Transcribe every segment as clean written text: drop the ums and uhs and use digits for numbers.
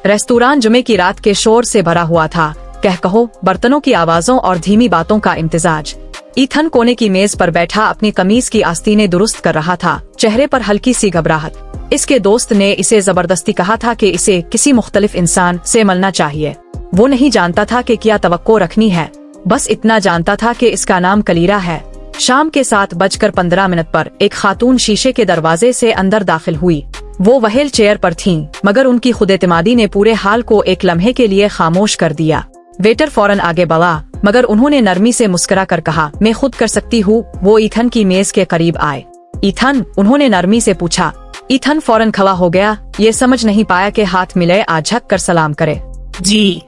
Restaurant जुमे की रात के शोर से भरा हुआ था, कह कहो, बर्तनों की आवाजों और धीमी बातों का इम्तिजाज। ईथन कोने की मेज पर बैठा अपनी कमीज की आस्तीनें दुरुस्त कर रहा था, चेहरे पर हल्की सी घबराहट। इसके दोस्त ने इसे जबरदस्ती कहा था कि इसे किसी मुख्तलिफ इंसान से मिलना चाहिए। वो नहीं जानता था कि क्या तवक्को रखनी है, बस इतना जानता था कि इसका नाम कलीरा है। शाम के 7:15 पर एक खातून शीशे के दरवाजे से अंदर दाखिल हुई। वो व्हील चेयर पर थीं, मगर उनकी खुदेतमादी ने पूरे हाल को एक लम्हे के लिए खामोश कर दिया। वेटर फौरन आगे बढ़ा, मगर उन्होंने नरमी से मुस्कुरा कर कहा, मैं खुद कर सकती हूँ। वो ईथन की मेज के करीब आए। ईथन, उन्होंने नरमी से पूछा। ईथन फौरन खड़ा हो गया, ये समझ नहीं पाया कि हाथ मिले आज झक कर सलाम करे। जी।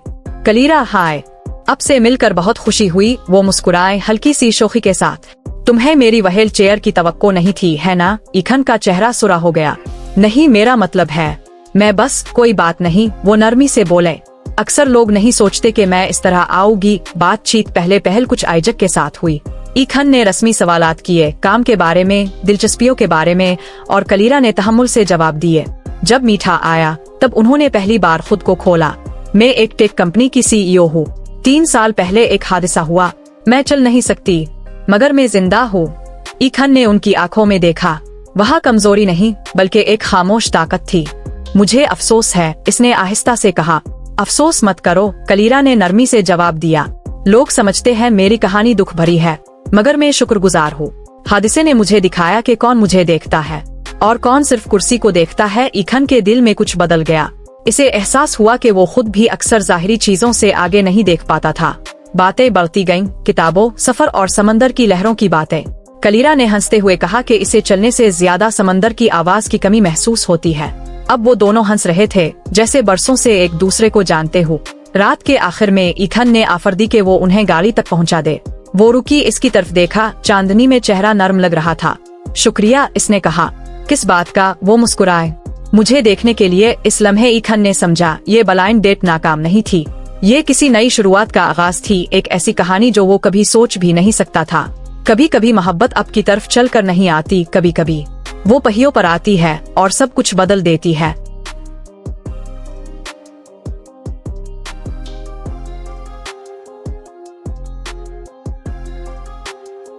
कलीरा, हाय, अब से मिलकर बहुत खुशी हुई। वो मुस्कुराए हल्की सी शोखी के साथ। तुम्हें मेरी व्हील चेयर की तवक्को नहीं थी, है ना? ईथन का चेहरा सुरा हो गया। नहीं, मेरा मतलब है, मैं बस, कोई बात नहीं, वो नरमी से बोले। अक्सर लोग नहीं सोचते कि मैं इस तरह आऊंगी। बातचीत पहले पहल कुछ आइजक के साथ हुई। ईथन ने रस्मी सवालात किए, काम के बारे में, दिलचस्पियों के बारे में, और कलीरा ने तहम्मुल से जवाब दिए। जब मीठा आया तब उन्होंने पहली बार खुद को खोला। मैं एक टेक कंपनी की CEO हूँ। 3 साल पहले एक हादसा हुआ। मैं चल नहीं सकती, मगर मैं जिंदा हूँ। ईथन ने उनकी आंखों में देखा। वहाँ कमजोरी नहीं, बल्कि एक खामोश ताकत थी। मुझे अफसोस है, इसने आहिस्ता से कहा। अफसोस मत करो, कलीरा ने नरमी से जवाब दिया। लोग समझते हैं मेरी कहानी दुख भरी है, मगर मैं शुक्रगुजार हूँ। हादसे ने मुझे दिखाया कि कौन मुझे देखता है और कौन सिर्फ कुर्सी को देखता है। ईथन के दिल में कुछ बदल गया। इसे एहसास हुआ कि वो खुद भी अक्सर जाहिरी चीजों से आगे नहीं देख पाता था। बातें बढ़ती गईं, किताबों, सफर और समंदर की लहरों की बातें। कलीरा ने हंसते हुए कहा कि इसे चलने से ज्यादा समंदर की आवाज की कमी महसूस होती है। अब वो दोनों हंस रहे थे, जैसे बरसों से एक दूसरे को जानते हो। रात के आखिर में ईथन ने ऑफर दी कि वो उन्हें गाड़ी तक पहुंचा दे। वो रुकी, इसकी तरफ देखा। चांदनी में चेहरा नर्म लग रहा था। शुक्रिया, इसने कहा। किस बात का? वो मुस्कुराए। मुझे देखने के लिए। इस लम्हे ईथन ने समझा, ये ब्लाइंड डेट नाकाम नहीं थी। ये किसी नई शुरुआत का आगाज थी, एक ऐसी कहानी जो वो कभी सोच भी नहीं सकता था। कभी कभी मोहब्बत अब की तरफ चल कर नहीं आती, कभी कभी वो पहियों पर आती है और सब कुछ बदल देती है।